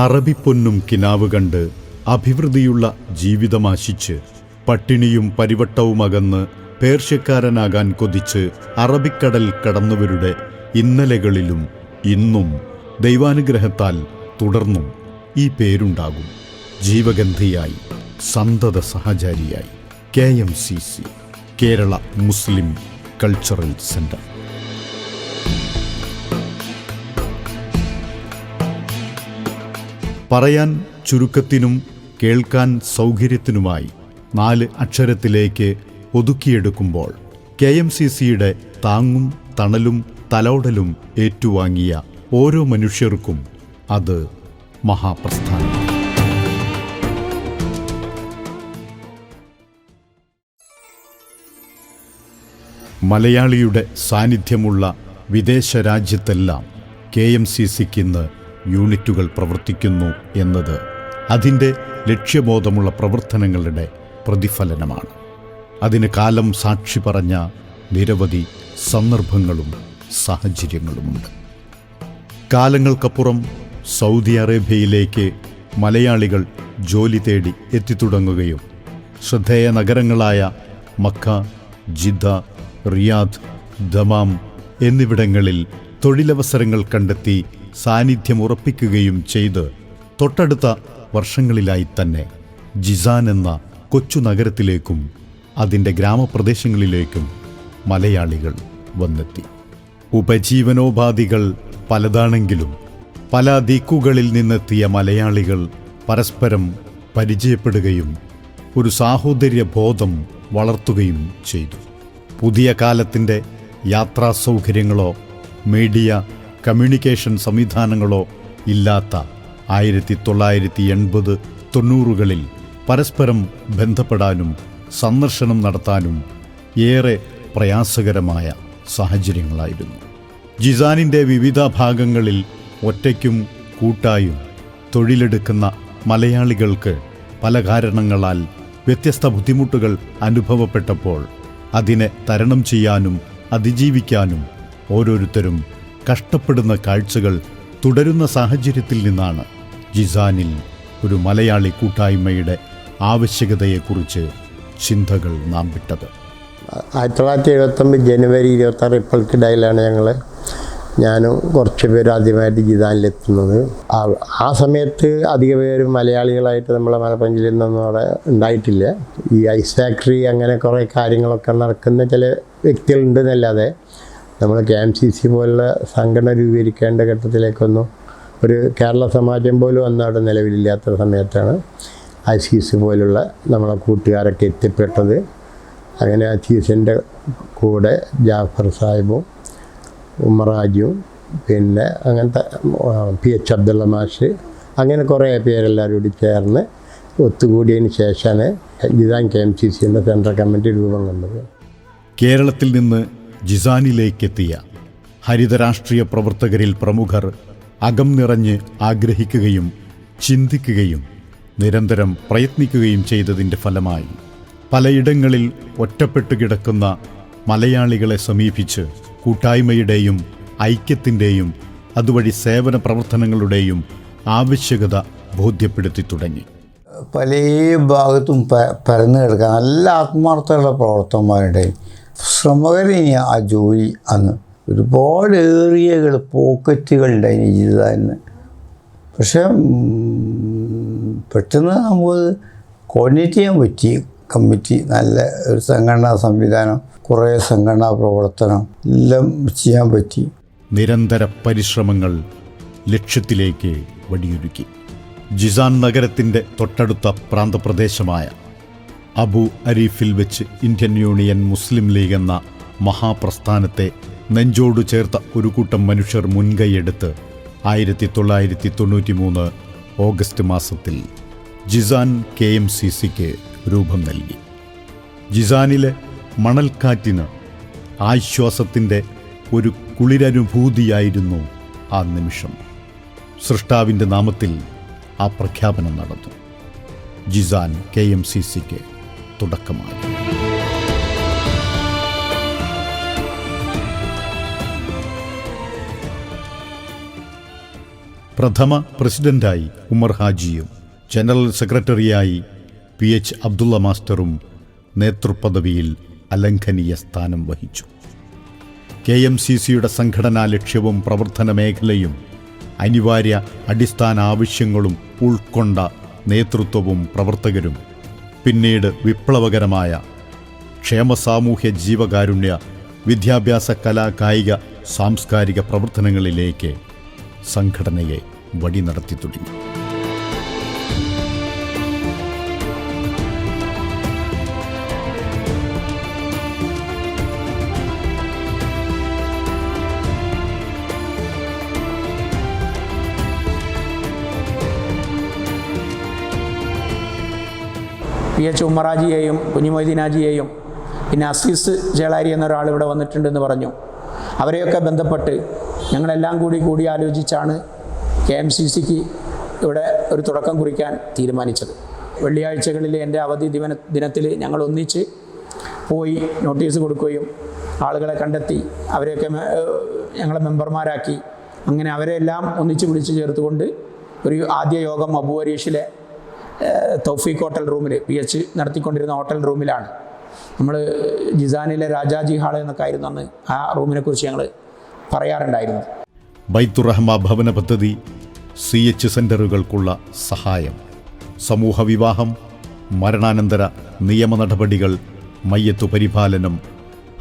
അറബിപ്പൊന്നും കിനാവ് കണ്ട് അഭിവൃദ്ധിയുള്ള ജീവിതമാശിച്ച് പട്ടിണിയും പരിവട്ടവുമകന്ന് പേർഷ്യക്കാരനാകാൻ കൊതിച്ച് അറബിക്കടൽ കടന്നവരുടെ ഇന്നലകളിലും ഇന്നും ദൈവാനുഗ്രഹത്താൽ തുടർന്നും ഈ പേരുണ്ടാകും. ജീവഗന്ധിയായി, സന്തത സഹചാരിയായി KMCC, കേരള മുസ്ലിം കൾച്ചറൽ സെന്റർ. പറയാൻ ചുരുക്കത്തിനും കേൾക്കാൻ സൗകര്യത്തിനുമായി 4 അക്ഷരത്തിലേക്ക് ഒതുക്കിയെടുക്കുമ്പോൾ KMCCയുടെ താങ്ങും തണലും തലോടലും ഏറ്റുവാങ്ങിയ ഓരോ മനുഷ്യർക്കും അത് മഹാപ്രസ്ഥാനം. മലയാളിയുടെ സാന്നിധ്യമുള്ള വിദേശ രാജ്യത്തെല്ലാം KMCCക്ക് ഇന്ന് യൂണിറ്റുകൾ പ്രവർത്തിക്കുന്നു എന്നത് അതിൻ്റെ ലക്ഷ്യബോധമുള്ള പ്രവർത്തനങ്ങളുടെ പ്രതിഫലനമാണ്. അതിന് കാലം സാക്ഷി പറഞ്ഞ നിരവധി സന്ദർഭങ്ങളും സാഹചര്യങ്ങളുമുണ്ട്. കാലങ്ങൾക്കപ്പുറം സൗദി അറേബ്യയിലേക്ക് മലയാളികൾ ജോലി തേടി എത്തിത്തുടങ്ങുകയും ശ്രദ്ധേയ നഗരങ്ങളായ മക്ക, ജിദ്ദ, റിയാദ്, ദമാം എന്നിവിടങ്ങളിൽ തൊഴിലവസരങ്ങൾ കണ്ടെത്തി സാന്നിധ്യമുറപ്പിക്കുകയും ചെയ്ത് തൊട്ടടുത്ത വർഷങ്ങളിലായി തന്നെ ജിസാൻ എന്ന കൊച്ചു നഗരത്തിലേക്കും അതിൻ്റെ ഗ്രാമപ്രദേശങ്ങളിലേക്കും മലയാളികൾ വന്നെത്തി. ഉപജീവനോപാധികൾ പലതാണെങ്കിലും പല ദിക്കുകളിൽ നിന്നെത്തിയ മലയാളികൾ പരസ്പരം പരിചയപ്പെടുകയും ഒരു സാഹോദര്യബോധം വളർത്തുകയും ചെയ്തു. പുതിയ കാലത്തിൻ്റെ യാത്രാ സൗകര്യങ്ങളോ മീഡിയ കമ്മ്യൂണിക്കേഷൻ സംവിധാനങ്ങളോ ഇല്ലാത്ത 1980-90കളിൽ പരസ്പരം ബന്ധപ്പെടാനും സന്ദർശനം നടത്താനും ഏറെ പ്രയാസകരമായ സാഹചര്യങ്ങളായിരുന്നു. ജിസാനിൻ്റെ വിവിധ ഭാഗങ്ങളിൽ ഒറ്റയ്ക്കും കൂട്ടായും തൊഴിലെടുക്കുന്ന മലയാളികൾക്ക് പല കാരണങ്ങളാൽ വ്യത്യസ്ത ബുദ്ധിമുട്ടുകൾ അനുഭവപ്പെട്ടപ്പോൾ അതിനെ തരണം ചെയ്യാനും അതിജീവിക്കാനും ഓരോരുത്തരും കഷ്ടപ്പെടുന്ന കാഴ്ചകൾ തുടരുന്ന സാഹചര്യത്തിൽ നിന്നാണ് ജിസാനിൽ ഒരു മലയാളി കൂട്ടായ്മയുടെ ആവശ്യകതയെക്കുറിച്ച് ചിന്തകൾ നാം വിട്ടത്. 1979 ജനുവരി 26 റിപ്പബ്ലിക് ഡേയിലാണ് ഞാനും കുറച്ച് പേര് ആദ്യമായിട്ട് ജിസാനിലെത്തുന്നത്. ആ സമയത്ത് അധിക പേരും മലയാളികളായിട്ട് നമ്മളെ മലപ്പുറം ജില്ലയിൽ നിന്നൊന്നും അവിടെ ഉണ്ടായിട്ടില്ല. ഈ ഐസ് ഫാക്ടറി അങ്ങനെ കുറേ കാര്യങ്ങളൊക്കെ നടക്കുന്ന ചില വ്യക്തികളുണ്ടെന്നല്ലാതെ നമ്മൾ KMCC പോലുള്ള സംഘടന രൂപീകരിക്കേണ്ട ഘട്ടത്തിലേക്കൊന്നും ഒരു കേരള സമാജം പോലും അന്ന് അവിടെ നിലവിലില്ലാത്ത സമയത്താണ് ICC പോലുള്ള നമ്മളെ കൂട്ടുകാരൊക്കെ എത്തിപ്പെട്ടത്. അങ്ങനെ അച്ചീസിൻ്റെ കൂടെ ജാഫർ സാഹിബും ഉമ്മറാജും പിന്നെ അങ്ങനത്തെ PH അബ്ദുള്ള മാഷ് അങ്ങനെ കുറേ പേരെല്ലാവരും കൂടി ചേർന്ന് ഒത്തുകൂടിയതിന് ശേഷമാണ് ജിസാൻ KMCCൻ്റെ സെൻട്രൽ കമ്മിറ്റി രൂപം കൊണ്ടത്. കേരളത്തിൽ നിന്ന് ജിസാനിലേക്കെത്തിയ ഹരിതരാഷ്ട്രീയ പ്രവർത്തകരിൽ പ്രമുഖർ അകം നിറഞ്ഞ് ആഗ്രഹിക്കുകയും ചിന്തിക്കുകയും നിരന്തരം പ്രയത്നിക്കുകയും ചെയ്തതിൻ്റെ ഫലമായി പലയിടങ്ങളിൽ ഒറ്റപ്പെട്ടു കിടക്കുന്ന മലയാളികളെ സമീപിച്ച് കൂട്ടായ്മയുടെയും ഐക്യത്തിൻ്റെയും അതുവഴി സേവന പ്രവർത്തനങ്ങളുടെയും ആവശ്യകത ബോധ്യപ്പെടുത്തി തുടങ്ങി. പല ഭാഗത്തും പരന്നു കിടക്കുക നല്ല ആത്മാർത്ഥമുള്ള പ്രവർത്തകന്മാരുടെ ശ്രമകരമായ ആ ജോലി അന്ന് ഒരുപാട് ഏറിയകൾ പോക്കറ്റുകളുണ്ടായി ജിസാനിന്. പക്ഷെ പെട്ടെന്ന് നമുക്ക് കോർഡിനേറ്റ് ചെയ്യാൻ പറ്റി. കമ്മിറ്റി നല്ല ഒരു സംഘടനാ സംവിധാനം, കുറേ സംഘടനാ പ്രവർത്തനം എല്ലാം ചെയ്യാൻ പറ്റി. നിരന്തര പരിശ്രമങ്ങൾ ലക്ഷ്യത്തിലേക്ക് വഴിയൊരുക്കി. ജിസാൻ നഗരത്തിൻ്റെ തൊട്ടടുത്ത പ്രാന്തപ്രദേശമായ അബു അരീഫിൽ വെച്ച് ഇന്ത്യൻ യൂണിയൻ മുസ്ലിം ലീഗ് എന്ന മഹാപ്രസ്ഥാനത്തെ നെഞ്ചോട് ചേർത്ത ഒരു കൂട്ടം മനുഷ്യർ മുൻകൈയെടുത്ത് 1993 ഓഗസ്റ്റ് മാസത്തിൽ ജിസാൻ KMCCക്ക് രൂപം നൽകി. ജിസാനിലെ മണൽക്കാറ്റിന് ആശ്വാസത്തിൻ്റെ ഒരു കുളിരനുഭൂതിയായിരുന്നു ആ നിമിഷം. സൃഷ്ടാവിൻ്റെ നാമത്തിൽ ആ പ്രഖ്യാപനം നടന്നു. ജിസാൻ KMCCക്ക് തുടക്കമായി. പ്രഥമ പ്രസിഡന്റായി ഉമർ ഹാജിയും ജനറൽ സെക്രട്ടറിയായി PH അബ്ദുള്ള മാസ്റ്ററും നേതൃപദവിയിൽ അലംഘനീയ സ്ഥാനം വഹിച്ചു. KMCCയുടെ സംഘടനാ ലക്ഷ്യവും പ്രവർത്തന മേഖലയും അനിവാര്യ അടിസ്ഥാന ആവശ്യങ്ങളും ഉൾക്കൊണ്ട നേതൃത്വവും പ്രവർത്തകരും പിന്നീട് വിപ്ലവകരമായ ക്ഷേമസാമൂഹ്യ ജീവകാരുണ്യ വിദ്യാഭ്യാസ കലാ കായിക സാംസ്കാരിക പ്രവർത്തനങ്ങളിലേക്ക് സംഘടനയെ വഴി നടത്തി തുടങ്ങി. PH ഉമ്മറാജിയെയും കുഞ്ഞുമൊയ്തീനാജിയെയും പിന്നെ അസീസ് ചേളാരി എന്നൊരാൾ ഇവിടെ വന്നിട്ടുണ്ടെന്ന് പറഞ്ഞു. അവരെയൊക്കെ ബന്ധപ്പെട്ട് ഞങ്ങളെല്ലാം കൂടി ആലോചിച്ചാണ് KMCCക്ക് ഇവിടെ ഒരു തുടക്കം കുറിക്കാൻ തീരുമാനിച്ചത്. വെള്ളിയാഴ്ചകളിൽ എൻ്റെ അവധി ദിനത്തിൽ ഞങ്ങൾ ഒന്നിച്ച് പോയി നോട്ടീസ് കൊടുക്കുകയും ആളുകളെ കണ്ടെത്തി അവരെയൊക്കെ ഞങ്ങളെ മെമ്പർമാരാക്കി അങ്ങനെ അവരെല്ലാം ഒന്നിച്ച് വിളിച്ചു ചേർത്തുകൊണ്ട് ഒരു ആദ്യ യോഗം അബുവരീഷിലെ തൗഫീഖ് ഹോട്ടൽ റൂമിൽ PH നടത്തിക്കൊണ്ടിരുന്ന ഹോട്ടൽ റൂമിലാണ്. നമ്മൾ ജിസാനിലെ രാജാജി ഹാൾ എന്നൊക്കെ ആയിരുന്നു അന്ന് ആ റൂമിനെ കുറിച്ച് ഞങ്ങൾ പറയാറുണ്ടായിരുന്നു. ബൈത്തുറഹ്മ ഭവന പദ്ധതി, CH സെൻ്ററുകൾക്കുള്ള സഹായം, സമൂഹ വിവാഹം, മരണാനന്തര നിയമ നടപടികൾ, മയ്യത്തു പരിപാലനം,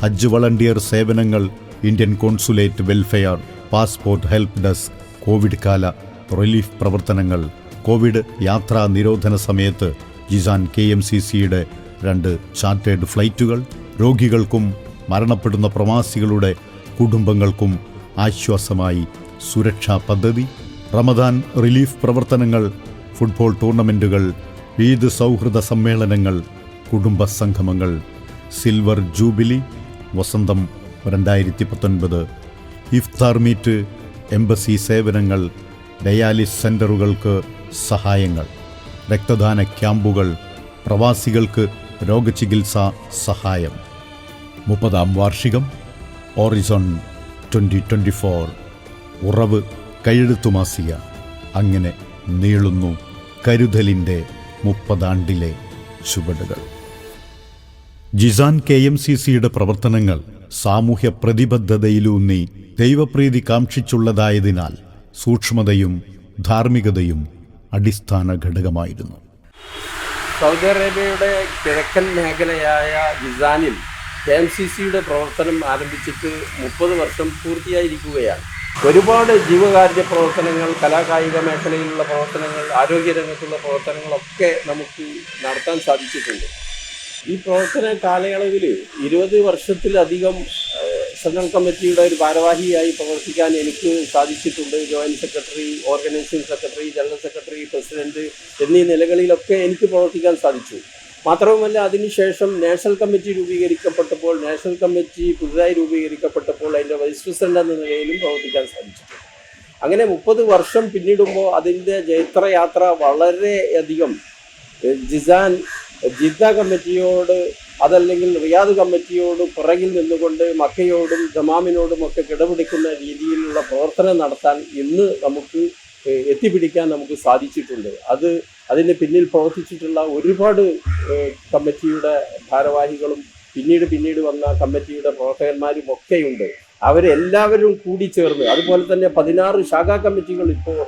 ഹജ്ജ് വളണ്ടിയർ സേവനങ്ങൾ, Indian consulate welfare, passport help desk, Covid കാല റിലീഫ് പ്രവർത്തനങ്ങൾ, കോവിഡ് യാത്രാ നിരോധന സമയത്ത് ജിസാൻ KMCCയുടെ 2 ചാർട്ടേഡ് ഫ്ലൈറ്റുകൾ, രോഗികൾക്കും മരണപ്പെടുന്ന പ്രവാസികളുടെ കുടുംബങ്ങൾക്കും ആശ്വാസമായി സുരക്ഷാ പദ്ധതി, റമദാൻ റിലീഫ് പ്രവർത്തനങ്ങൾ, ഫുട്ബോൾ ടൂർണമെൻറ്റുകൾ, ഈദ് സൗഹൃദ സമ്മേളനങ്ങൾ, കുടുംബ സംഗമങ്ങൾ, സിൽവർ ജൂബിലി, വസന്തം 2019, ഇഫ്താർ മീറ്റ്, എംബസി സേവനങ്ങൾ, ഡയാലിസ് സെൻ്ററുകൾക്ക് സഹായങ്ങൾ, രക്തദാന ക്യാമ്പുകൾ, പ്രവാസികൾക്ക് രോഗചികിത്സാ സഹായം. 30ാം വാർഷികം, ഓറിസോൺ 2024, ഉറവ് കൈയെഴുത്തുമാസിക. അങ്ങനെ നീളുന്നു കരുതലിൻ്റെ 30 ആണ്ടിലെ ചുവടുകൾ. ജിസാൻ KMCCയുടെ പ്രവർത്തനങ്ങൾ സാമൂഹ്യ പ്രതിബദ്ധതയിലൂന്നി ദൈവപ്രീതി കാക്ഷിച്ചുള്ളതായതിനാൽ സൂക്ഷ്മതയും ധാർമ്മികതയും അടിസ്ഥാന ഘടകമായിരുന്നു. സൗദി അറേബ്യയുടെ കിഴക്കൻ മേഖലയായ ജിസാനിൽ KMCCയുടെ പ്രവർത്തനം ആരംഭിച്ചിട്ട് 30 വർഷം പൂർത്തിയായിരിക്കുകയാണ്. ഒരുപാട് ജീവകാരുണ്യ പ്രവർത്തനങ്ങൾ, കലാകായിക മേഖലയിലുള്ള പ്രവർത്തനങ്ങൾ, ആരോഗ്യരംഗത്തുള്ള പ്രവർത്തനങ്ങളൊക്കെ നമുക്ക് നടത്താൻ സാധിച്ചിട്ടുണ്ട്. ഈ പ്രവർത്തന കാലയളവിൽ 20 വർഷത്തിലധികം സെൻട്രൽ കമ്മിറ്റിയുടെ ഒരു ഭാരവാഹിയായി പ്രവർത്തിക്കാൻ എനിക്ക് സാധിച്ചിട്ടുണ്ട്. Joint secretary, organising secretary, general secretary, president എന്നീ നിലകളിലൊക്കെ എനിക്ക് പ്രവർത്തിക്കാൻ സാധിച്ചു. മാത്രവുമല്ല, അതിനുശേഷം നാഷണൽ കമ്മിറ്റി രൂപീകരിക്കപ്പെട്ടപ്പോൾ, നാഷണൽ കമ്മിറ്റി പുതുതായി രൂപീകരിക്കപ്പെട്ടപ്പോൾ അതിൻ്റെ വൈസ് പ്രസിഡന്റ് എന്ന നിലയിലും പ്രവർത്തിക്കാൻ സാധിച്ചിട്ടുണ്ട്. അങ്ങനെ 30 വർഷം പിന്നിടുമ്പോൾ അതിൻ്റെ ജൈത്രയാത്ര വളരെയധികം ജിസാൻ ജിദ്ദ കമ്മിറ്റിയോട്, അതല്ലെങ്കിൽ റിയാദ് കമ്മിറ്റിയോട് പുറകിൽ നിന്നുകൊണ്ട് മക്കയോടും ദമാമിനോടും ഒക്കെ കിടപിടിക്കുന്ന രീതിയിലുള്ള പ്രവർത്തനം നടത്താൻ ഇന്ന് നമുക്ക് എത്തിപ്പിടിക്കാൻ നമുക്ക് സാധിച്ചിട്ടുണ്ട്. അതിന് പിന്നിൽ പ്രവർത്തിച്ചിട്ടുള്ള ഒരുപാട് കമ്മിറ്റിയുടെ ഭാരവാഹികളും പിന്നീട് വന്ന കമ്മിറ്റിയുടെ പ്രവർത്തകന്മാരും ഒക്കെയുണ്ട്. അവരെല്ലാവരും കൂടി ചേർന്ന്, അതുപോലെ തന്നെ 16 ശാഖാ കമ്മിറ്റികൾ ഇപ്പോൾ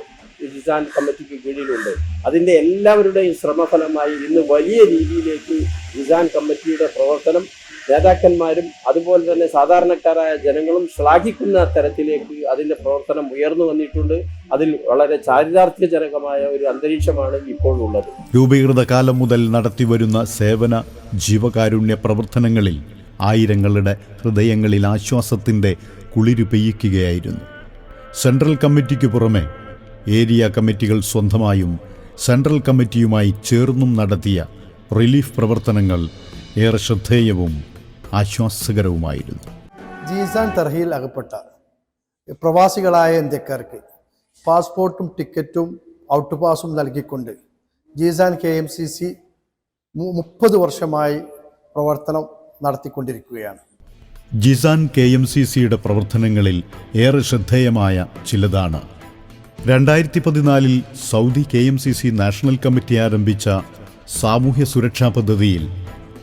ജിസാൻ കമ്മിറ്റിക്ക് കീഴിലുണ്ട്. അതിൻ്റെ എല്ലാവരുടെയും ശ്രമഫലമായി ഇന്ന് വലിയ രീതിയിലേക്ക് ജിസാൻ കമ്മിറ്റിയുടെ പ്രവർത്തനം നേതാക്കന്മാരും അതുപോലെ തന്നെ സാധാരണക്കാരായ ജനങ്ങളും ശ്ലാഘിക്കുന്ന തരത്തിലേക്ക് അതിൻ്റെ പ്രവർത്തനം ഉയർന്നു വന്നിട്ടുണ്ട്. അതിൽ വളരെ ചാരിതാർത്ഥ്യജനകമായ ഒരു അന്തരീക്ഷമാണ് ഇപ്പോഴുള്ളത്. രൂപീകൃത കാലം മുതൽ നടത്തിവരുന്ന സേവന ജീവകാരുണ്യ പ്രവർത്തനങ്ങളിൽ ആയിരങ്ങളുടെ ഹൃദയങ്ങളിൽ ആശ്വാസത്തിൻ്റെ കുളിരു പെയ്യിക്കുകയായിരുന്നു. സെൻട്രൽ കമ്മിറ്റിക്ക് പുറമെ ഏരിയ കമ്മിറ്റികൾ സ്വന്തമായും സെൻട്രൽ കമ്മിറ്റിയുമായി ചേർന്നും നടത്തിയ റിലീഫ് പ്രവർത്തനങ്ങൾ ഏറെ ശ്രദ്ധേയവും ആശ്വാസകരവുമായിരുന്നു. ജീസാൻ തർഹയിൽ അകപ്പെട്ട പ്രവാസികളായ ഇന്ത്യക്കാർക്ക് പാസ്പോർട്ടും ടിക്കറ്റും ഔട്ട് പാസും നൽകിക്കൊണ്ട് ജീസാൻ KMCC 30 വർഷമായി പ്രവർത്തനം നടത്തിക്കൊണ്ടിരിക്കുകയാണ്. ജിസാൻ KMCCയുടെ പ്രവർത്തനങ്ങളിൽ ഏറെ ശ്രദ്ധേയമായ ചിലതാണ് 2014 സൗദി KMCC നാഷണൽ കമ്മിറ്റി ആരംഭിച്ച സാമൂഹ്യ സുരക്ഷാ പദ്ധതിയിൽ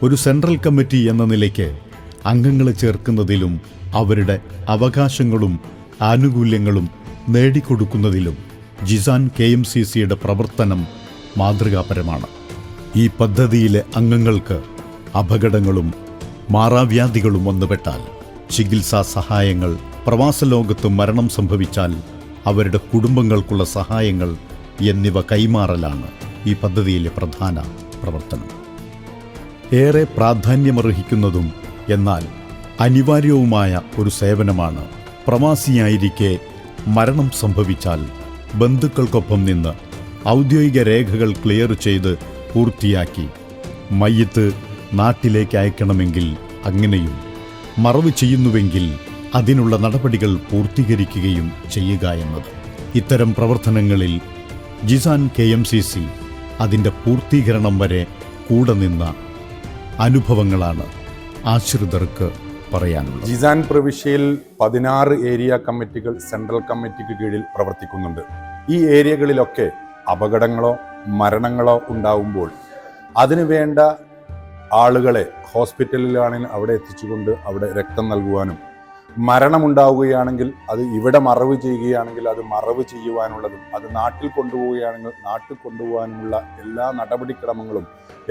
ഒരു സെൻട്രൽ കമ്മിറ്റി എന്ന നിലയ്ക്ക് അംഗങ്ങളെ ചേർക്കുന്നതിലും അവരുടെ അവകാശങ്ങളും ആനുകൂല്യങ്ങളും നേടിക്കൊടുക്കുന്നതിലും ജിസാൻ KMCCയുടെ പ്രവർത്തനം മാതൃകാപരമാണ്. ഈ പദ്ധതിയിലെ അംഗങ്ങൾക്ക് അപകടങ്ങളും മാറാവ്യാധികളും വന്നുപെട്ടാൽ ചികിത്സാ സഹായങ്ങൾ, പ്രവാസലോകത്ത് മരണം സംഭവിച്ചാൽ അവരുടെ കുടുംബങ്ങൾക്കുള്ള സഹായങ്ങൾ എന്നിവ കൈമാറലാണ് ഈ പദ്ധതിയിലെ പ്രധാന പ്രവർത്തനം. ഏറെ പ്രാധാന്യമർഹിക്കുന്നതും എന്നാൽ അനിവാര്യവുമായ ഒരു സേവനമാണ് പ്രവാസിയായിരിക്കെ മരണം സംഭവിച്ചാൽ ബന്ധുക്കൾക്കൊപ്പം നിന്ന് ഔദ്യോഗിക രേഖകൾ ക്ലിയർ ചെയ്ത് പൂർത്തിയാക്കി മയ്യിത്ത് നാട്ടിലേക്ക് അയക്കണമെങ്കിൽ അങ്ങനെയും, മറവ് ചെയ്യുന്നുവെങ്കിൽ അതിനുള്ള നടപടികൾ പൂർത്തീകരിക്കുകയും ചെയ്യുക എന്നത്. ഇത്തരം പ്രവർത്തനങ്ങളിൽ ജിസാൻ KMCC അതിൻ്റെ പൂർത്തീകരണം വരെ കൂടെ നിന്ന അനുഭവങ്ങളാണ് ആശ്രിതർക്ക് പറയാനുള്ളത്. ജിസാൻ പ്രവിശ്യയിൽ 16 ഏരിയ കമ്മിറ്റികൾ സെൻട്രൽ കമ്മിറ്റിക്ക് കീഴിൽ പ്രവർത്തിക്കുന്നുണ്ട്. ഈ ഏരിയകളിലൊക്കെ അപകടങ്ങളോ മരണങ്ങളോ ഉണ്ടാവുമ്പോൾ അതിനു വേണ്ട ആളുകളെ ഹോസ്പിറ്റലിലാണെങ്കിൽ അവിടെ എത്തിച്ചുകൊണ്ട് അവിടെ രക്തം നൽകുവാനും, മരണമുണ്ടാവുകയാണെങ്കിൽ അത് ഇവിടെ മറവ് ചെയ്യുകയാണെങ്കിൽ അത് മറവ് ചെയ്യുവാനുള്ളതും, അത് നാട്ടിൽ കൊണ്ടുപോവുകയാണെങ്കിൽ നാട്ടിൽ കൊണ്ടുപോകാനുമുള്ള എല്ലാ നടപടിക്രമങ്ങളും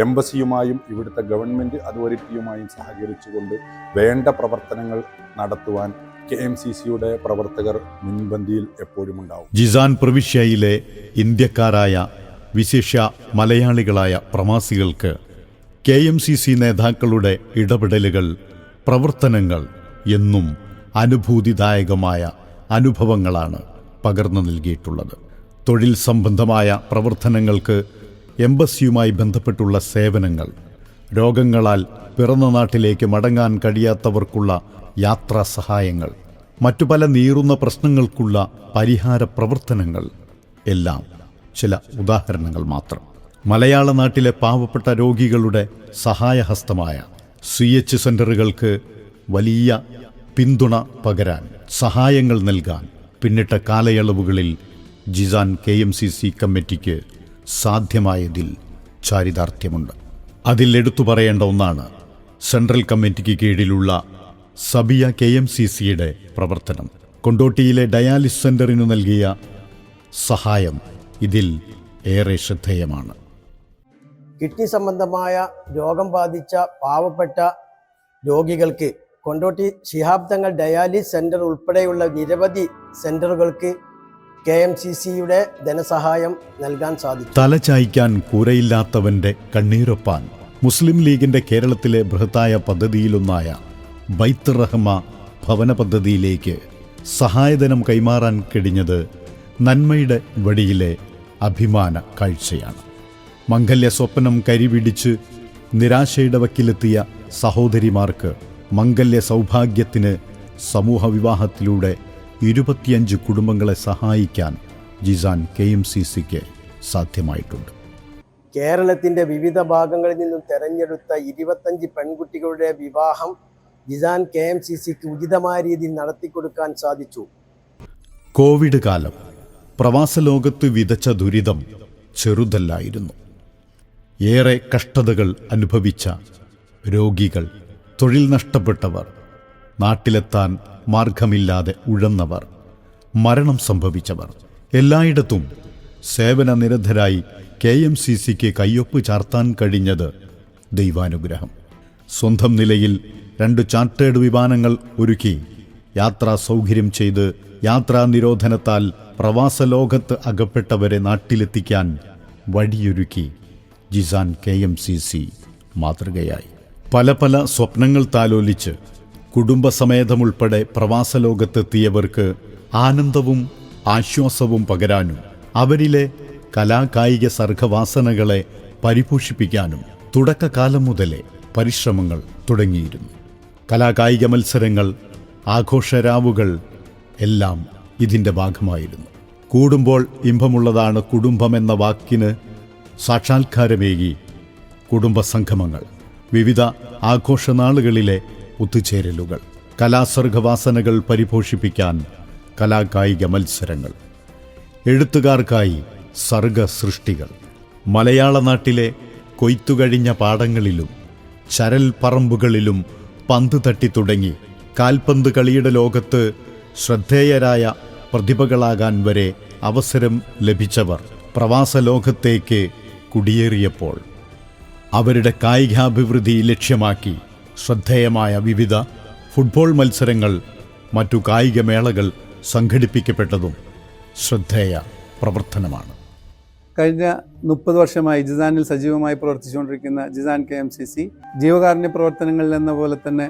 എംബസിയുമായും ഇവിടുത്തെ ഗവൺമെൻറ് അതോറിറ്റിയുമായും സഹകരിച്ചുകൊണ്ട് വേണ്ട പ്രവർത്തനങ്ങൾ നടത്തുവാൻ KMCCയുടെ പ്രവർത്തകർ മുൻപന്തിയിൽ എപ്പോഴും ഉണ്ടാവും. ജിസാൻ പ്രവിശ്യയിലെ ഇന്ത്യക്കാരായ വിശേഷ മലയാളികളായ പ്രവാസികൾക്ക് KMCC നേതാക്കളുടെ ഇടപെടലുകൾ, പ്രവർത്തനങ്ങൾ എന്നും അനുഭൂതിദായകമായ അനുഭവങ്ങളാണ് പകർന്നു നൽകിയിട്ടുള്ളത്. തൊഴിൽ സംബന്ധമായ പ്രവർത്തനങ്ങൾക്ക് എംബസിയുമായി ബന്ധപ്പെട്ടുള്ള സേവനങ്ങൾ, രോഗങ്ങളാൽ പിറന്ന നാട്ടിലേക്ക് മടങ്ങാൻ കഴിയാത്തവർക്കുള്ള യാത്രാ സഹായങ്ങൾ, മറ്റു പല നീറുന്ന പ്രശ്നങ്ങൾക്കുള്ള പരിഹാര പ്രവർത്തനങ്ങൾ എല്ലാം ചില ഉദാഹരണങ്ങൾ മാത്രം. മലയാള നാട്ടിലെ പാവപ്പെട്ട രോഗികളുടെ സഹായഹസ്തമായ CH സെൻ്ററുകൾക്ക് വലിയ പിന്തുണ പകരാൻ, സഹായങ്ങൾ നൽകാൻ പിന്നിട്ട കാലയളവുകളിൽ ജിസാൻ KMCC കമ്മിറ്റിക്ക് സാധ്യമായതിൽ ചാരിതാർത്ഥ്യമുണ്ട്. അതിൽ എടുത്തു പറയേണ്ട ഒന്നാണ് സെൻട്രൽ കമ്മിറ്റിക്ക് കീഴിലുള്ള സബിയ KMCCയുടെ പ്രവർത്തനം. കൊണ്ടോട്ടിയിലെ ഡയാലിസിസ് സെൻ്ററിനു നൽകിയ സഹായം ഇതിൽ ഏറെ ശ്രദ്ധേയമാണ്. കിഡ്നി സംബന്ധമായ രോഗം ബാധിച്ച പാവപ്പെട്ട രോഗികൾക്ക് കൊണ്ടോട്ടി ശിഹാബ് തങ്ങൾ ഡയാലിസിസ് സെൻ്റർ ഉൾപ്പെടെയുള്ള നിരവധി സെൻ്ററുകൾക്ക് KMCCയുടെ ധനസഹായം നൽകാൻ സാധിച്ചു. തലചായ്ക്കാൻ കൂരയില്ലാത്തവൻ്റെ കണ്ണീരൊപ്പാൻ മുസ്ലിം ലീഗിൻ്റെ കേരളത്തിലെ ബൃഹത്തായ പദ്ധതിയിലൊന്നായ ബൈത്ത് റഹ്മ ഭവന പദ്ധതിയിലേക്ക് സഹായധനം കൈമാറാൻ കഴിഞ്ഞത് നന്മയുടെ വഴിയിലെ അഭിമാന കാഴ്ചയാണ്. മംഗല്യ സ്വപ്നം കരിപിടിച്ച് നിരാശയുടെ വക്കിലെത്തിയ സഹോദരിമാർക്ക് മംഗല്യ സൗഭാഗ്യത്തിന് സമൂഹ വിവാഹത്തിലൂടെ 25 കുടുംബങ്ങളെ സഹായിക്കാൻ ജിസാൻ KMCCക്ക് സാധ്യമായിട്ടുണ്ട്. കേരളത്തിൻ്റെ വിവിധ ഭാഗങ്ങളിൽ നിന്നും തെരഞ്ഞെടുത്ത 25 പെൺകുട്ടികളുടെ വിവാഹം ജിസാൻ KMCCക്ക് ഉചിതമായ രീതിയിൽ നടത്തിക്കൊടുക്കാൻ സാധിച്ചു. കോവിഡ് കാലം പ്രവാസലോകത്ത് വിതച്ച ദുരിതം ചെറുതല്ലായിരുന്നു. ഏറെ കഷ്ടതകൾ അനുഭവിച്ച രോഗികൾ, തൊഴിൽ നഷ്ടപ്പെട്ടവർ, നാട്ടിലെത്താൻ മാർഗമില്ലാതെ ഉഴന്നവർ, മരണം സംഭവിച്ചവർ, എല്ലായിടത്തും സേവനനിരതരായി KMCCക്ക് കയ്യൊപ്പ് ചാർത്താൻ കഴിഞ്ഞത് ദൈവാനുഗ്രഹം. സ്വന്തം നിലയിൽ 2 ചാർട്ടേഡ് വിമാനങ്ങൾ ഒരുക്കി യാത്രാ സൗകര്യം ചെയ്ത് യാത്രാ നിരോധനത്താൽ പ്രവാസലോകത്ത് അകപ്പെട്ടവരെ നാട്ടിലെത്തിക്കാൻ വഴിയൊരുക്കി ജിസാൻ KMCC മാതൃകയായി. പല സ്വപ്നങ്ങൾ താലോലിച്ച് കുടുംബസമേതമുൾപ്പെടെ പ്രവാസലോകത്തെത്തിയവർക്ക് ആനന്ദവും ആശ്വാസവും പകരാനും അവരിലെ കലാകായിക സർഗവാസനകളെ പരിപോഷിപ്പിക്കാനും തുടക്കകാലം മുതലേ പരിശ്രമങ്ങൾ തുടങ്ങിയിരുന്നു. കലാകായിക മത്സരങ്ങൾ, ആഘോഷരാവുകൾ എല്ലാം ഇതിൻ്റെ ഭാഗമായിരുന്നു. കൂടുമ്പോൾ ഇമ്പമുള്ളതാണ് കുടുംബമെന്ന വാക്കിന് സാക്ഷാത്കാരമേകി കുടുംബസംഗമങ്ങൾ, വിവിധ ആഘോഷനാളുകളിലെ ഒത്തുചേരലുകൾ, കലാസർഗവാസനകൾ പരിപോഷിപ്പിക്കാൻ കലാകായിക മത്സരങ്ങൾ, എഴുത്തുകാർക്കായി സർഗസൃഷ്ടികൾ. മലയാള നാട്ടിലെ കൊയ്ത്തുകഴിഞ്ഞ പാടങ്ങളിലും ചരൽ പറമ്പുകളിലും പന്ത് തട്ടി തുടങ്ങി കാൽപന്ത് കളിയുടെ ലോകത്ത് ശ്രദ്ധേയരായ പ്രതിഭകളാകാൻ വരെ അവസരം ലഭിച്ചവർ പ്രവാസ ലോകത്തേക്ക് കുടിയേറിയപ്പോൾ അവരുടെ കായികാഭിവൃദ്ധി ലക്ഷ്യമാക്കി ശ്രദ്ധേയമായ വിവിധ ഫുട്ബോൾ മത്സരങ്ങൾ, മറ്റു കായികമേളകൾ സംഘടിപ്പിക്കപ്പെട്ടതും ശ്രദ്ധേയ പ്രവർത്തനമാണ്. കഴിഞ്ഞ 30 വർഷമായി ജിസാനിൽ സജീവമായി പ്രവർത്തിച്ചുകൊണ്ടിരിക്കുന്ന ജിസാൻ KMCC ജീവകാരുണ്യ പ്രവർത്തനങ്ങളിൽ എന്ന പോലെ തന്നെ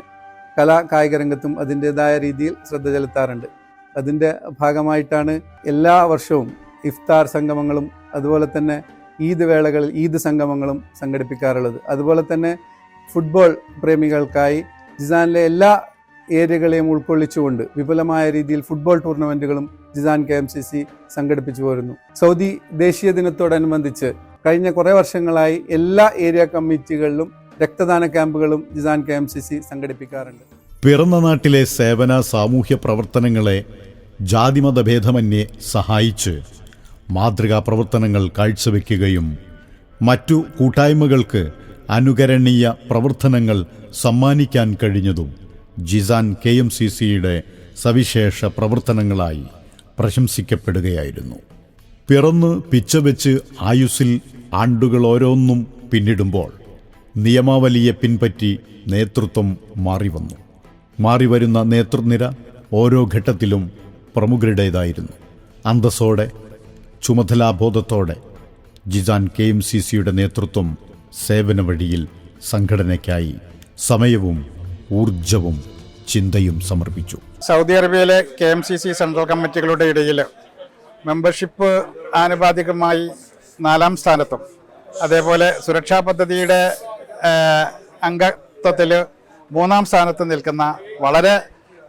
കലാ കായിക രംഗത്തും അതിൻ്റെതായ രീതിയിൽ ശ്രദ്ധ ചെലുത്താറുണ്ട്. അതിൻ്റെ ഭാഗമായിട്ടാണ് എല്ലാ വർഷവും ഇഫ്താർ സംഗമങ്ങളും അതുപോലെ തന്നെ ഈദ് വേളകളിൽ ഈദ് സംഗമങ്ങളും സംഘടിപ്പിക്കാറുള്ളത്. അതുപോലെ തന്നെ ഫുട്ബോൾ പ്രേമികൾക്കായി ജിസാനിലെ എല്ലാ ഏരിയകളെയും ഉൾക്കൊള്ളിച്ചുകൊണ്ട് വിപുലമായ രീതിയിൽ ഫുട്ബോൾ ടൂർണമെൻറ്റുകളും ജിസാൻ KMCC സംഘടിപ്പിച്ചു പോരുന്നു. സൗദി ദേശീയ ദിനത്തോടനുബന്ധിച്ച് കഴിഞ്ഞ കുറേ വർഷങ്ങളായി എല്ലാ ഏരിയ കമ്മിറ്റികളിലും രക്തദാന ക്യാമ്പുകളും ജിസാൻ KMCC സംഘടിപ്പിക്കാറുണ്ട്. പിറന്ന നാട്ടിലെ സേവന സാമൂഹ്യ പ്രവർത്തനങ്ങളെ ജാതിമതഭേദമന്യേ സഹായിച്ച് മാതൃകാ പ്രവർത്തനങ്ങൾ കാഴ്ചവെക്കുകയും മറ്റു കൂട്ടായ്മകൾക്ക് അനുകരണീയ പ്രവർത്തനങ്ങൾ സമ്മാനിക്കാൻ കഴിഞ്ഞതും ജിസാൻ KMCCയുടെ സവിശേഷ പ്രവർത്തനങ്ങളായി പ്രശംസിക്കപ്പെടുകയായിരുന്നു. പിറന്ന് പിച്ചവെച്ച് ആയുസ്സിൽ ആണ്ടുകൾ ഓരോന്നും പിന്നിടുമ്പോൾ നിയമാവലിയെ പിൻപറ്റി നേതൃത്വം മാറിവന്നു. മാറിവരുന്ന നേതൃനിര ഓരോ ഘട്ടത്തിലും പ്രമുഖരുടേതായിരുന്നു. അന്തസ്സോടെ ചുമതലാബോധത്തോടെ ജിസാൻ KMCCയുടെ നേതൃത്വം സേവന വഴിയിൽ സംഘടനയ്ക്കായി സമയവും ഊർജവും ചിന്തയും സമർപ്പിച്ചു. സൗദി അറേബ്യയിലെ KMCC സെൻട്രൽ കമ്മിറ്റികളുടെ ഇടയിൽ മെമ്പർഷിപ്പ് ആനുപാതികമായി 4ാം സ്ഥാനത്തും അതേപോലെ സുരക്ഷാ പദ്ധതിയുടെ അംഗത്വത്തിൽ 3ാം സ്ഥാനത്ത് നിൽക്കുന്ന വളരെ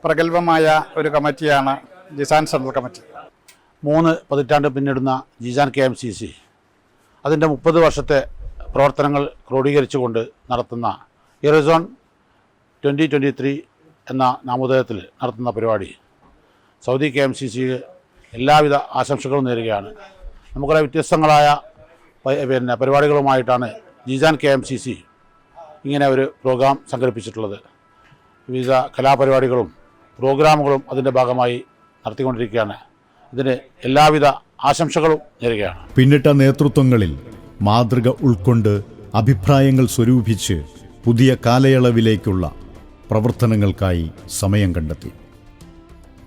പ്രഗത്ഭമായ ഒരു കമ്മിറ്റിയാണ് ജിസാൻ സെൻട്രൽ കമ്മിറ്റി. 3 പതിറ്റാണ്ട് പിന്നിടുന്ന ജിസാൻ KMCC അതിൻ്റെ 30 വർഷത്തെ പ്രവർത്തനങ്ങൾ ക്രോഡീകരിച്ചുകൊണ്ട് നടത്തുന്ന എറസോൺ 2023 എന്ന നാമധേയത്തിൽ നടത്തുന്ന പരിപാടി സൗദി KMCCക്ക് എല്ലാവിധ ആശംസകളും നേരുകയാണ്. നമുക്കറിയാം, വ്യത്യസ്തങ്ങളായ പരിപാടികളുമായിട്ടാണ് ജിസാൻ KMCC ഇങ്ങനെ ഒരു പ്രോഗ്രാം സംഘടിപ്പിച്ചിട്ടുള്ളത്. വിവിധ കലാപരിപാടികളും പ്രോഗ്രാമുകളും അതിൻ്റെ ഭാഗമായി നടത്തിക്കൊണ്ടിരിക്കുകയാണ്. ഇതിന് എല്ലാവിധ ആശംസകളും നേരുകയാണ്. പിന്നിട്ട നേതൃത്വങ്ങളിൽ മാതൃക ഉൾക്കൊണ്ട് അഭിപ്രായങ്ങൾ സ്വരൂപിച്ച് പുതിയ കാലയളവിലേക്കുള്ള പ്രവർത്തനങ്ങൾക്കായി സമയം കണ്ടെത്തി.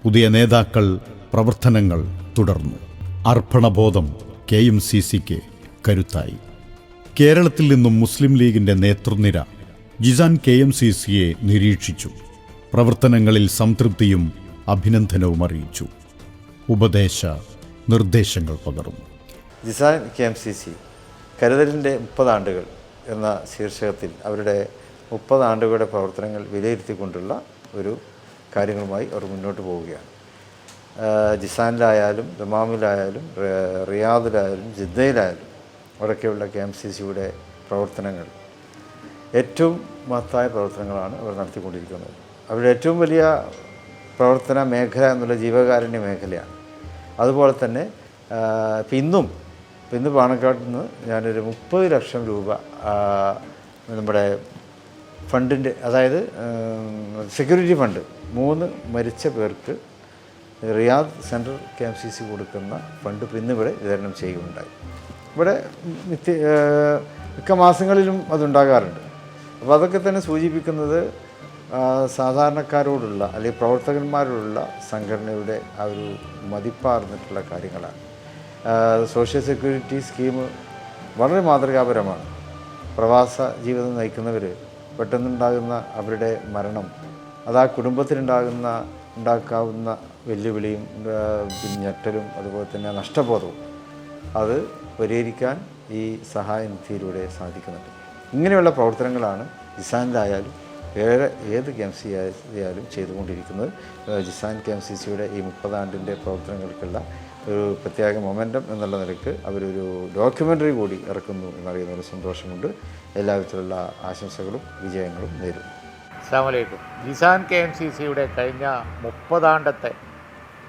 പുതിയ നേതാക്കൾ പ്രവർത്തനങ്ങൾ തുടർന്നു. അർപ്പണബോധം KMCCക്ക് കരുത്തായി. കേരളത്തിൽ നിന്നും മുസ്ലിം ലീഗിൻ്റെ നേതൃനിര ജിസാൻ KMCCയെ നിരീക്ഷിച്ചു. പ്രവർത്തനങ്ങളിൽ സംതൃപ്തിയും അഭിനന്ദനവും അറിയിച്ചു. ഉപദേശ നിർദ്ദേശങ്ങൾ പകർന്നു. ജിസാൻ KMCC കരുതലിൻ്റെ 30 ആണ്ടുകൾ എന്ന ശീർഷകത്തിൽ അവരുടെ 30 ആണ്ടുകളുടെ പ്രവർത്തനങ്ങൾ വിലയിരുത്തിക്കൊണ്ടുള്ള ഒരു കാര്യങ്ങളുമായി അവർ മുന്നോട്ട് പോവുകയാണ്. ജിസാനിലായാലും ദമാമിലായാലും റിയാദിലായാലും ജിദ്ദയിലായാലും അവിടെയൊക്കെയുള്ള KMCCയുടെ പ്രവർത്തനങ്ങൾ ഏറ്റവും മഹത്തായ പ്രവർത്തനങ്ങളാണ് അവർ നടത്തിക്കൊണ്ടിരിക്കുന്നത്. അവരുടെ ഏറ്റവും വലിയ പ്രവർത്തന മേഖല എന്നുള്ള ജീവകാരുണ്യ മേഖലയാണ്. അതുപോലെ തന്നെ ഇന്ന് പാണക്കാട്ടിൽ നിന്ന് ഞാനൊരു 30 ലക്ഷം രൂപ നമ്മുടെ ഫണ്ടിൻ്റെ, അതായത് സെക്യൂരിറ്റി ഫണ്ട് 3 മരിച്ച പേർക്ക് റിയാദ് സെൻട്രൽ KMCC കൊടുക്കുന്ന ഫണ്ട് ഇന്നിവിടെ വിതരണം ചെയ്യുകയുണ്ടായി. ഇവിടെ മിക്ക മാസങ്ങളിലും അതുണ്ടാകാറുണ്ട്. അപ്പോൾ അതൊക്കെ തന്നെ സൂചിപ്പിക്കുന്നത് സാധാരണക്കാരോടുള്ള അല്ലെങ്കിൽ പ്രവർത്തകന്മാരോടുള്ള സംഘടനയുടെ ആ ഒരു മതിപ്പാർന്നിട്ടുള്ള കാര്യങ്ങളാണ്. സോഷ്യൽ സെക്യൂരിറ്റി സ്കീം വളരെ മാതൃകാപരമാണ്. പ്രവാസ ജീവിതം നയിക്കുന്നവർ പെട്ടെന്നുണ്ടാകുന്ന അവരുടെ മരണം അത് ആ കുടുംബത്തിനുണ്ടാക്കാവുന്ന വെല്ലുവിളിയും ഞെട്ടലും അതുപോലെ തന്നെ നഷ്ടബോധവും അത് പരിഹരിക്കാൻ ഈ സഹായനിധിയിലൂടെ സാധിക്കുന്നുണ്ട്. ഇങ്ങനെയുള്ള പ്രവർത്തനങ്ങളാണ് ജിസാനിലായാലും ഏത് KMCC ആയാലും ചെയ്തുകൊണ്ടിരിക്കുന്നത്. ജിസാൻ KMCCയുടെ ഈ 30 ആണ്ടിൻ്റെ പ്രവർത്തനങ്ങൾക്കുള്ള ഒരു പ്രത്യേക മൊമെൻറ്റം എന്നുള്ള നിലയ്ക്ക് അവരൊരു ഡോക്യുമെൻ്ററി കൂടി ഇറക്കുന്നു എന്നറിയുന്നൊരു സന്തോഷമുണ്ട്. എല്ലാവിധത്തിലുള്ള ആശംസകളും വിജയങ്ങളും നേരുന്നു. അസ്സലാമു അലൈക്കും. ജിസാൻ KMCCയുടെ കഴിഞ്ഞ 30 ആണ്ടത്തെ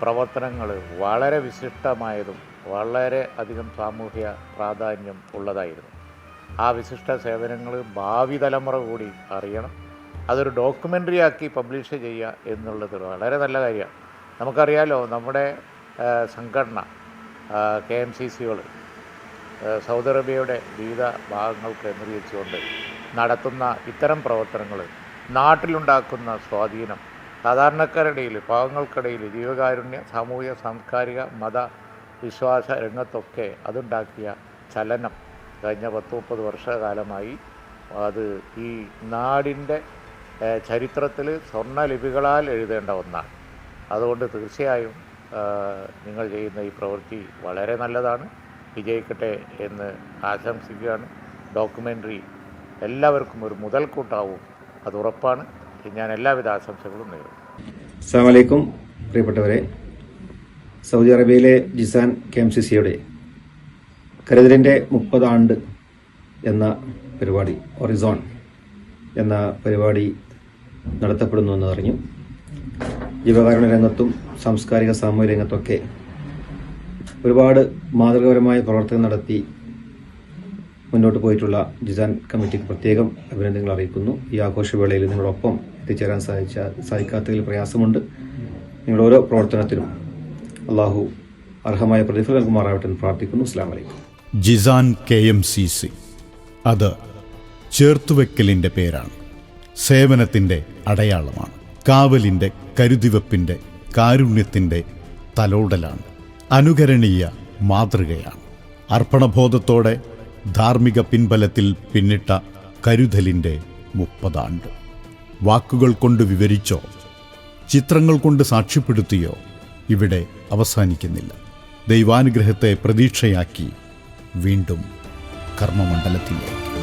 പ്രവർത്തനങ്ങൾ വളരെ വിശിഷ്ടമായതും വളരെ അധികം സാമൂഹ്യ പ്രാധാന്യം ഉള്ളതായിരുന്നു. ആ വിശിഷ്ട സേവനങ്ങൾ ഭാവി തലമുറ കൂടി അറിയണം. അതൊരു ഡോക്യുമെൻ്ററി ആക്കി പബ്ലിഷ് ചെയ്യുക എന്നുള്ളത് വളരെ നല്ല കാര്യമാണ്. നമുക്കറിയാലോ, നമ്മുടെ സംഘടന KMCCകൾ സൗദി അറേബ്യയുടെ വിവിധ ഭാഗങ്ങൾ കേന്ദ്രീകരിച്ചുകൊണ്ട് നടത്തുന്ന ഇത്തരം പ്രവർത്തനങ്ങൾ നാട്ടിലുണ്ടാക്കുന്ന സ്വാധീനം സാധാരണക്കാരുടെ ഇടയിൽ, പാവങ്ങൾക്കിടയിൽ, ജീവകാരുണ്യ, സാമൂഹിക, സാംസ്കാരിക, മത വിശ്വാസ രംഗത്തൊക്കെ അതുണ്ടാക്കിയ ചലനം കഴിഞ്ഞ 10-30 വർഷകാലമായി അത് ഈ നാടിൻ്റെ ചരിത്രത്തിൽ സ്വർണ്ണലിപികളാൽ എഴുതേണ്ട ഒന്നാണ്. അതുകൊണ്ട് തീർച്ചയായും നിങ്ങൾ ചെയ്യുന്ന ഈ പ്രവൃത്തി വളരെ നല്ലതാണ്. വിജയിക്കട്ടെ എന്ന് ആശംസിക്കുകയാണ്. ഡോക്യുമെൻ്ററി എല്ലാവർക്കും ഒരു മുതൽക്കൂട്ടാവും, അത് ഉറപ്പാണ്. ഞാൻ എല്ലാവിധ ആശംസകളും നേരുന്നു. അസ്സലാമു അലൈക്കും പ്രിയപ്പെട്ടവരെ. സൗദി അറേബ്യയിലെ ജിസാൻ KMCCയുടെ കരുതലിൻ്റെ 30 ആണ്ട് എന്ന പരിപാടി, ഒറിസോൺ എന്ന പരിപാടി നടത്തപ്പെടുന്നു എന്നറിഞ്ഞു. ജീവകാരുണ്യ രംഗത്തും സാംസ്കാരിക സാമൂഹിക രംഗത്തൊക്കെ ഒരുപാട് മാതൃകാപരമായ പ്രവർത്തനം നടത്തി മുന്നോട്ട് പോയിട്ടുള്ള ജിസാൻ കമ്മിറ്റിക്ക് പ്രത്യേകം അഭിനന്ദനങ്ങൾ അറിയിക്കുന്നു. ഈ ആഘോഷവേളയിൽ നിങ്ങളൊപ്പം എത്തിച്ചേരാൻ സാധിക്കാത്തതിൽ പ്രയാസമുണ്ട്. നിങ്ങളുടെ ഓരോ പ്രവർത്തനത്തിനും അള്ളാഹു അർഹമായ പ്രതിഫലം നൽകുമാറാവട്ടെ എന്ന് പ്രാർത്ഥിക്കുന്നു. അസ്സലാമു അലൈക്കും. ജിസാൻ KMCC അത് ചേർത്തുവെക്കലിൻ്റെ പേരാണ്, സേവനത്തിൻ്റെ അടയാളമാണ്, കാവലിൻ്റെ, കരുതിവെപ്പിൻ്റെ, കാരുണ്യത്തിൻ്റെ തലോടലാണ്, അനുകരണീയ മാതൃകയാണ്. അർപ്പണബോധത്തോടെ ധാർമ്മിക പിൻബലത്തിൽ പിന്നിട്ട കരുതലിൻ്റെ 30 ആണ്ട്. വാക്കുകൾ കൊണ്ട് വിവരിച്ചോ ചിത്രങ്ങൾ കൊണ്ട് സാക്ഷ്യപ്പെടുത്തിയോ ഇവിടെ അവസാനിക്കുന്നില്ല. ദൈവാനുഗ്രഹത്തെ പ്രതീക്ഷയാക്കി വീണ്ടും കർമ്മമണ്ഡലത്തിലേക്ക്.